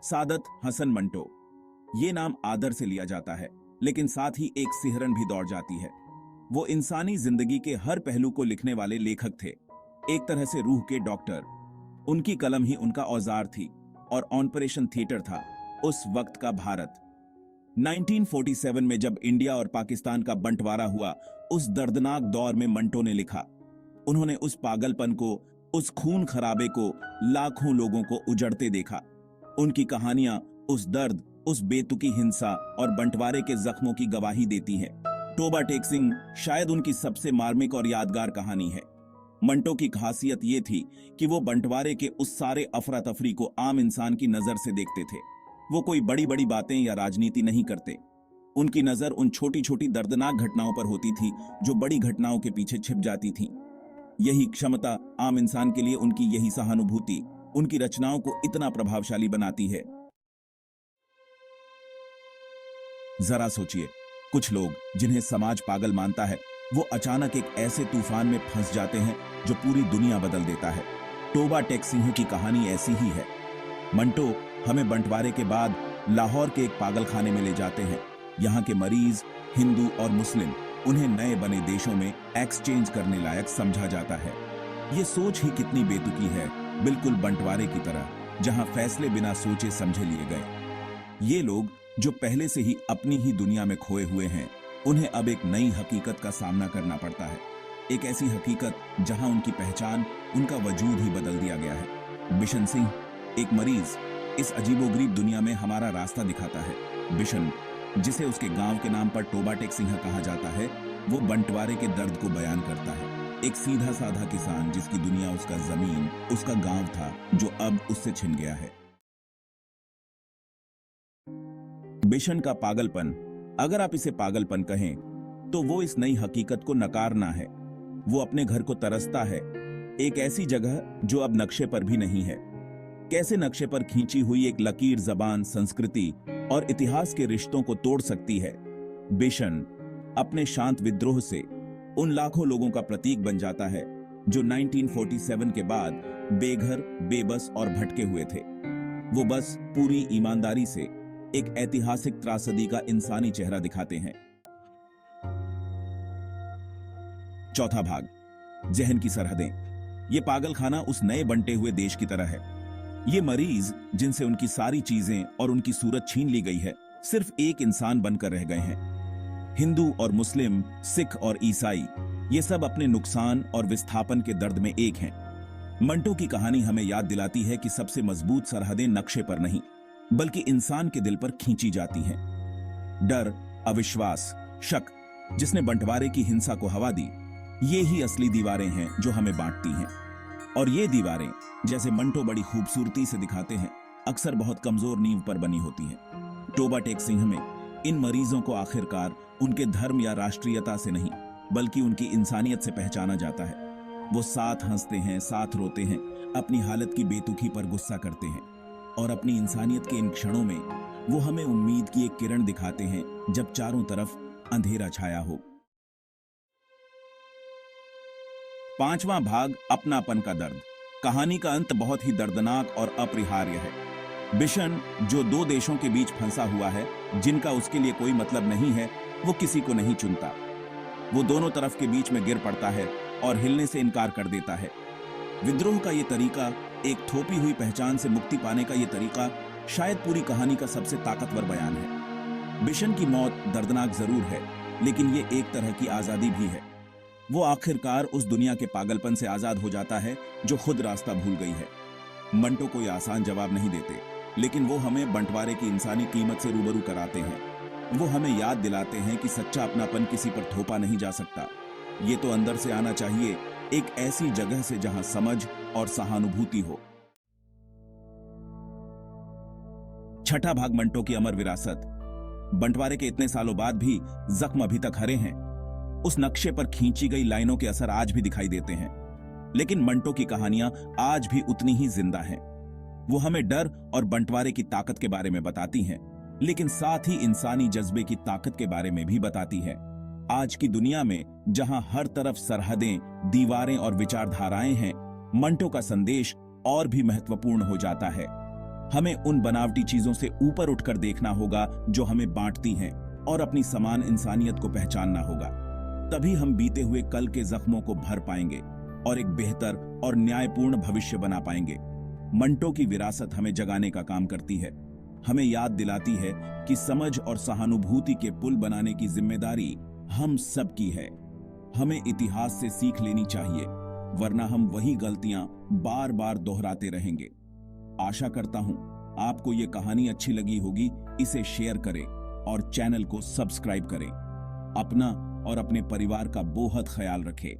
सादत हसन मंटो। ये नाम आदर से लिया जाता है, लेकिन साथ ही एक सिहरन भी दौड़ जाती है। वो इंसानी जिंदगी के हर पहलू को लिखने वाले लेखक थे, एक तरह से रूह के डॉक्टर। उनकी कलम ही उनका औजार थी और ऑपरेशन थिएटर था उस वक्त का भारत। 1947 में जब इंडिया और पाकिस्तान का बंटवारा हुआ, उस दर्दनाक दौर में मंटो ने लिखा। उन्होंने उस पागलपन को, उस खून खराबे को लाखों लोगों को उजड़ते देखा। उनकी कहानियां उस दर्द, उस बेतुकी हिंसा और बंटवारे के जख्मों की गवाही देती हैं। टोबा टेक सिंह शायद उनकी सबसे मार्मिक और यादगार कहानी है। मंटो की खासियत ये थी कि वो बंटवारे के उस सारे अफरा तफरी को आम इंसान की नजर से देखते थे। वो कोई बड़ी बड़ी बातें या राजनीति नहीं करते। उनकी नजर उन छोटी छोटी दर्दनाक घटनाओं पर होती थी जो बड़ी घटनाओं के पीछे छिप जाती थीं। यही क्षमता, आम इंसान के लिए उनकी यही सहानुभूति उनकी रचनाओं को इतना प्रभावशाली बनाती है। जरा सोचिए, कुछ लोग जिन्हें समाज पागल मानता है, वो अचानक एक ऐसे तूफान में फंस जाते हैं जो पूरी दुनिया बदल देता है। टोबा टेक सिंह की कहानी ऐसी ही है। मंटो हमें बंटवारे के बाद लाहौर के एक पागलखाने में ले जाते हैं। यहाँ के मरीज, हिंदू और मुस्लिम, उन्हें नए बने देशों में एक्सचेंज करने लायक समझा जाता है। ये सोच ही कितनी बेतुकी है, बिल्कुल बंटवारे की तरह, जहां फैसले बिना सोचे समझे लिए गए। ये लोग जो पहले से ही अपनी ही दुनिया में खोए हुए हैं, उन्हें अब एक नई हकीकत का सामना करना पड़ता है। एक ऐसी हकीकत जहां उनकी पहचान, उनका वजूद ही बदल दिया गया है। बिशन सिंह, एक मरीज, इस अजीबोगरीब दुनिया में हमारा रास्ता दिखाता है। बिशन, जिसे उसके गांव के नाम पर टोबा टेक सिंह कहा जाता है, वो बंटवारे के दर्द को बयान करता है। एक सीधा साधा किसान जिसकी दुनिया उसका जमीन, उसका गांव था, जो अब उससे छिन गया है। बिशन का पागलपन, अगर आप इसे पागलपन कहें, तो वो इस नई हकीकत को नकारना है। वो अपने घर को तरसता है, एक ऐसी जगह जो अब नक्शे पर भी नहीं है। कैसे नक्शे पर खींची हुई एक लकीर जबान, संस्कृति और इतिहास के रिश्तों को तोड़ सकती है। बिशन अपने शांत विद्रोह से उन लाखों लोगों का प्रतीक बन जाता है जो 1947 के बाद बेघर, बेबस और भटके हुए थे। वो बस पूरी ईमानदारी से एक ऐतिहासिक त्रासदी का इंसानी चेहरा दिखाते हैं। चौथा भाग, जहन की सरहदें। ये पागलखाना उस नए बंटे हुए देश की तरह है। ये मरीज जिनसे उनकी सारी चीजें और उनकी सूरत छीन ली गई है, सिर्फ एक इंसान बनकर रह गए हैं। हिंदू और मुस्लिम, सिख और ईसाई, ये सब अपने नुकसान और विस्थापन के दर्द में एक हैं। मंटो की कहानी हमें याद दिलाती है कि सबसे मजबूत सरहदें नक्शे पर नहीं, बल्कि इंसान के दिल पर खींची जाती हैं। डर, अविश्वास, शक, जिसने बंटवारे की हिंसा को हवा दी, ये ही असली दीवारें हैं जो हमें बांटती हैं। और ये दीवारें, जैसे मंटो बड़ी खूबसूरती से दिखाते हैं, अक्सर बहुत कमजोर नींव पर बनी होती हैं। टोबा टेक सिंह में इन मरीजों को आखिरकार उनके धर्म या राष्ट्रीयता से नहीं, बल्कि उनकी इंसानियत से पहचाना जाता है। वो साथ हंसते हैं, साथ रोते हैं, अपनी हालत की बेतुकी पर गुस्सा करते हैं, और अपनी इंसानियत के इन क्षणों में वो हमें उम्मीद की एक किरण दिखाते हैं जब चारों तरफ अंधेरा छाया हो। पांचवां भाग, अपनापन का दर्द। कहानी का अंत बहुत ही दर्दनाक और अपरिहार्य है। बिशन, जो दो देशों के बीच फंसा हुआ है, जिनका उसके लिए कोई मतलब नहीं है, वो किसी को नहीं चुनता। वो दोनों तरफ के बीच में गिर पड़ता है और हिलने से इनकार कर देता है। विद्रोह का ये तरीका, एक थोपी हुई पहचान से मुक्ति पाने का ये तरीका, शायद पूरी कहानी का सबसे ताकतवर बयान है। बिशन की मौत दर्दनाक जरूर है, लेकिन ये एक तरह की आजादी भी है। वो आखिरकार उस दुनिया के पागलपन से आजाद हो जाता है जो खुद रास्ता भूल गई है। मंटो कोई आसान जवाब नहीं देते, लेकिन वो हमें बंटवारे की इंसानी कीमत से रूबरू कराते हैं। वो हमें याद दिलाते हैं कि सच्चा अपनापन किसी पर थोपा नहीं जा सकता। ये तो अंदर से आना चाहिए, एक ऐसी जगह से जहां समझ और सहानुभूति हो। छठा भाग, मंटो की अमर विरासत। बंटवारे के इतने सालों बाद भी जख्म अभी तक हरे हैं। उस नक्शे पर खींची गई लाइनों के असर आज भी दिखाई देते हैं, लेकिन मंटो की कहानियां आज भी उतनी ही जिंदा हैं। वो हमें डर और बंटवारे की ताकत के बारे में बताती हैं, लेकिन साथ ही इंसानी जज्बे की ताकत के बारे में भी बताती है। आज की दुनिया में जहां हर तरफ सरहदें, दीवारें और विचारधाराएं हैं, मंटो का संदेश और भी महत्वपूर्ण हो जाता है। हमें उन बनावटी चीजों से ऊपर उठकर देखना होगा जो हमें बांटती हैं और अपनी समान इंसानियत को पहचानना होगा। तभी हम बीते हुए कल के जख्मों को भर पाएंगे और एक बेहतर और न्यायपूर्ण भविष्य बना पाएंगे। मंटो की विरासत हमें जगाने का काम करती है, हमें याद दिलाती है कि समझ और सहानुभूति के पुल बनाने की जिम्मेदारी हम सबकी है। हमें इतिहास से सीख लेनी चाहिए, वरना हम वही गलतियां बार बार दोहराते रहेंगे। आशा करता हूं आपको ये कहानी अच्छी लगी होगी। इसे शेयर करें और चैनल को सब्सक्राइब करें। अपना और अपने परिवार का बहुत ख्याल रखें।